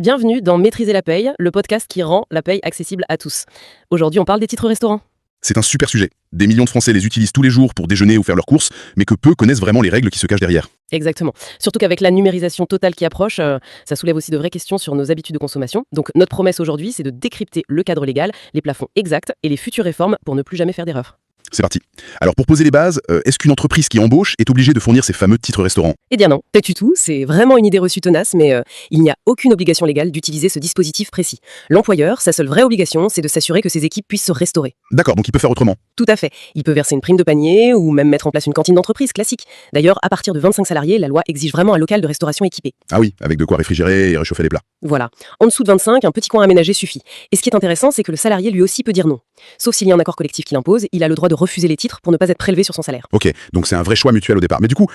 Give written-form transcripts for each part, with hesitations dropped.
Bienvenue dans Maîtriser la paye, le podcast qui rend la paye accessible à tous. Aujourd'hui, on parle des titres restaurants. C'est un super sujet. Des millions de Français les utilisent tous les jours pour déjeuner ou faire leurs courses, mais que peu connaissent vraiment les règles qui se cachent derrière. Exactement. Surtout qu'avec la numérisation totale qui approche, ça soulève aussi de vraies questions sur nos habitudes de consommation. Donc notre promesse aujourd'hui, c'est de décrypter le cadre légal, les plafonds exacts et les futures réformes pour ne plus jamais faire d'erreur. C'est parti. Alors pour poser les bases, est-ce qu'une entreprise qui embauche est obligée de fournir ces fameux titres restaurants ? Eh bien non, pas du tout, c'est vraiment une idée reçue tenace, mais il n'y a aucune obligation légale d'utiliser ce dispositif précis. L'employeur, sa seule vraie obligation, c'est de s'assurer que ses équipes puissent se restaurer. D'accord, donc il peut faire autrement. Tout à fait. Il peut verser une prime de panier ou même mettre en place une cantine d'entreprise classique. D'ailleurs, à partir de 25 salariés, la loi exige vraiment un local de restauration équipé. Ah oui, avec de quoi réfrigérer et réchauffer les plats. Voilà. En dessous de 25, un petit coin aménagé suffit. Et ce qui est intéressant, c'est que le salarié lui aussi peut dire non. Sauf s'il y a un accord collectif qui l'impose, il a le droit de refuser les titres pour ne pas être prélevé sur son salaire. Ok, donc c'est un vrai choix mutuel au départ. Mais du coup,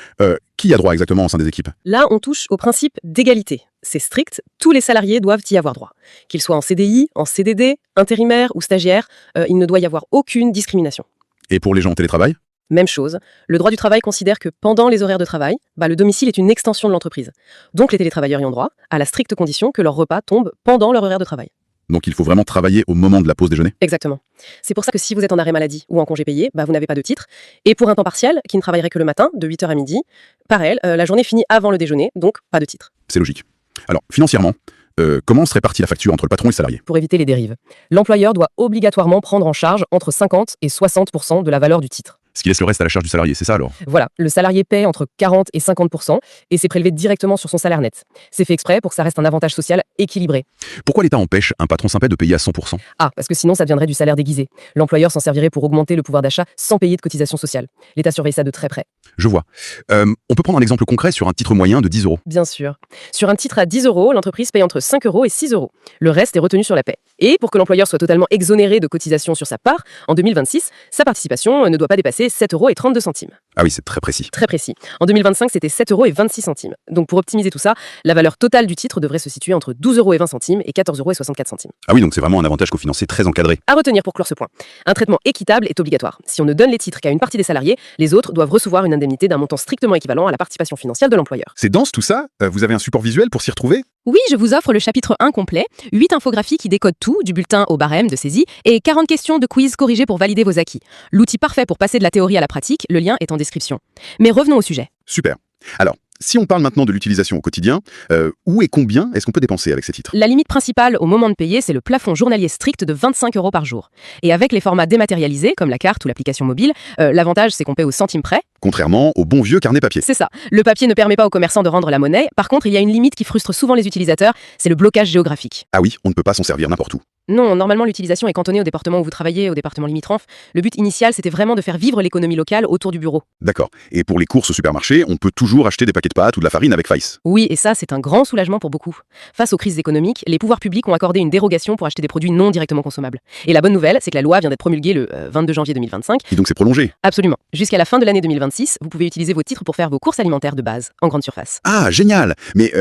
qui a droit exactement au sein des équipes ? Là, on touche au principe d'égalité. C'est strict, tous les salariés doivent y avoir droit. Qu'ils soient en CDI, en CDD, intérimaires ou stagiaires, il ne doit y avoir aucune discrimination. Et pour les gens en télétravail ? Même chose, le droit du travail considère que pendant les horaires de travail, le domicile est une extension de l'entreprise. Donc les télétravailleurs y ont droit, à la stricte condition que leur repas tombe pendant leur horaire de travail. Donc il faut vraiment travailler au moment de la pause déjeuner ? Exactement. C'est pour ça que si vous êtes en arrêt maladie ou en congé payé, vous n'avez pas de titre. Et pour un temps partiel, qui ne travaillerait que le matin, de 8h à midi, pareil, la journée finit avant le déjeuner, donc pas de titre. C'est logique. Alors, financièrement, comment se répartit la facture entre le patron et le salarié ? Pour éviter les dérives, l'employeur doit obligatoirement prendre en charge entre 50 et 60% de la valeur du titre. Ce qui laisse le reste à la charge du salarié, c'est ça alors ? Voilà, le salarié paie entre 40 et 50% et c'est prélevé directement sur son salaire net. C'est fait exprès pour que ça reste un avantage social équilibré. Pourquoi l'État empêche un patron sympa de payer à 100% ? Ah, parce que sinon ça deviendrait du salaire déguisé. L'employeur s'en servirait pour augmenter le pouvoir d'achat sans payer de cotisation sociale. L'État surveille ça de très près. Je vois. On peut prendre un exemple concret sur un titre moyen de 10 €. Bien sûr. Sur un titre à 10 €, l'entreprise paye entre 5 € et 6 €. Le reste est retenu sur la paie. Et pour que l'employeur soit totalement exonéré de cotisation sur sa part, en 2026, sa participation ne doit pas dépasser 7,32 €. Ah oui, c'est très précis. Très précis. En 2025, c'était 7,26 €. Donc pour optimiser tout ça, la valeur totale du titre devrait se situer entre 12,20 € et 14,64 €. Ah oui, donc c'est vraiment un avantage cofinancier très encadré. À retenir pour clore ce point. Un traitement équitable est obligatoire. Si on ne donne les titres qu'à une partie des salariés, les autres doivent recevoir une indemnité d'un montant strictement équivalent à la participation financière de l'employeur. C'est dense tout ça ? Vous avez un support visuel pour s'y retrouver ? Oui, je vous offre le chapitre 1 complet, 8 infographies qui décodent tout, du bulletin au barème de saisie, et 40 questions de quiz corrigées pour valider vos acquis. L'outil parfait pour passer de la théorie à la pratique, le lien est en description. Mais revenons au sujet. Super. Alors, si on parle maintenant de l'utilisation au quotidien, où et combien est-ce qu'on peut dépenser avec ces titres ? La limite principale au moment de payer, c'est le plafond journalier strict de 25 € par jour. Et avec les formats dématérialisés, comme la carte ou l'application mobile, l'avantage c'est qu'on paie au centime près. Contrairement au bon vieux carnet papier. C'est ça. Le papier ne permet pas aux commerçants de rendre la monnaie. Par contre, il y a une limite qui frustre souvent les utilisateurs, c'est le blocage géographique. Ah oui, on ne peut pas s'en servir n'importe où. Non, normalement l'utilisation est cantonnée au département où vous travaillez, au département limitrophe. Le but initial, c'était vraiment de faire vivre l'économie locale autour du bureau. D'accord. Et pour les courses au supermarché, on peut toujours acheter des paquets de pâtes ou de la farine avec Face. Oui, et ça, c'est un grand soulagement pour beaucoup. Face aux crises économiques, les pouvoirs publics ont accordé une dérogation pour acheter des produits non directement consommables. Et la bonne nouvelle, c'est que la loi vient d'être promulguée le 22 janvier 2025. Et donc c'est prolongé. Absolument. Jusqu'à la fin de l'année 2026, vous pouvez utiliser vos titres pour faire vos courses alimentaires de base, en grande surface. Ah, génial ! Mais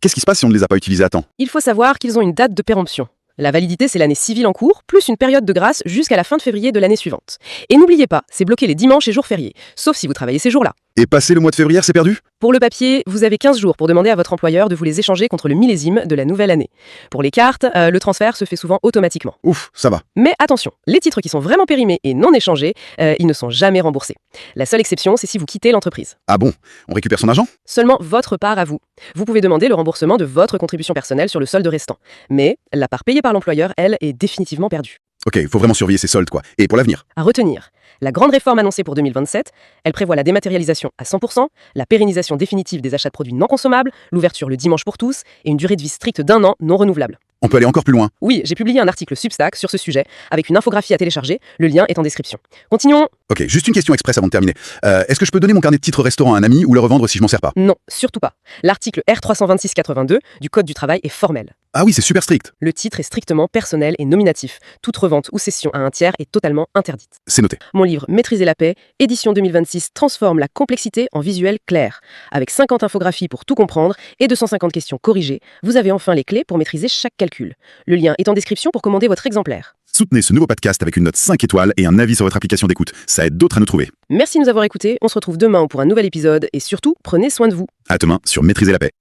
qu'est-ce qui se passe si on ne les a pas utilisés à temps ? Il faut savoir qu'ils ont une date de péremption. La validité, c'est l'année civile en cours, plus une période de grâce jusqu'à la fin de février de l'année suivante. Et n'oubliez pas, c'est bloqué les dimanches et jours fériés, sauf si vous travaillez ces jours-là. Et passer le mois de février, c'est perdu ? Pour le papier, vous avez 15 jours pour demander à votre employeur de vous les échanger contre le millésime de la nouvelle année. Pour les cartes, le transfert se fait souvent automatiquement. Ouf, ça va. Mais attention, les titres qui sont vraiment périmés et non échangés, ils ne sont jamais remboursés. La seule exception, c'est si vous quittez l'entreprise. Ah bon ? On récupère son argent ? Seulement votre part à vous. Vous pouvez demander le remboursement de votre contribution personnelle sur le solde restant. Mais la part payée par l'employeur, elle, est définitivement perdue. Ok, il faut vraiment surveiller ces soldes, quoi. Et pour l'avenir ? À retenir, la grande réforme annoncée pour 2027, elle prévoit la dématérialisation à 100%, la pérennisation définitive des achats de produits non consommables, l'ouverture le dimanche pour tous et une durée de vie stricte d'1 an non renouvelable. On peut aller encore plus loin. Oui, j'ai publié un article Substack sur ce sujet, avec une infographie à télécharger, le lien est en description. Continuons. Ok, juste une question express avant de terminer. Est-ce que je peux donner mon carnet de titres restaurant à un ami ou le revendre si je m'en sers pas ? Non, surtout pas. L'article R326-82 du Code du travail est formel. Ah oui, c'est super strict. Le titre est strictement personnel et nominatif. Toute revente ou cession à un tiers est totalement interdite. C'est noté. Mon livre Maîtriser la paix, édition 2026, transforme la complexité en visuel clair. Avec 50 infographies pour tout comprendre et 250 questions corrigées, vous avez enfin les clés pour maîtriser chaque calcul. Le lien est en description pour commander votre exemplaire. Soutenez ce nouveau podcast avec une note 5 étoiles et un avis sur votre application d'écoute. Ça aide d'autres à nous trouver. Merci de nous avoir écoutés, on se retrouve demain pour un nouvel épisode et surtout, prenez soin de vous. À demain sur Maîtriser la paix.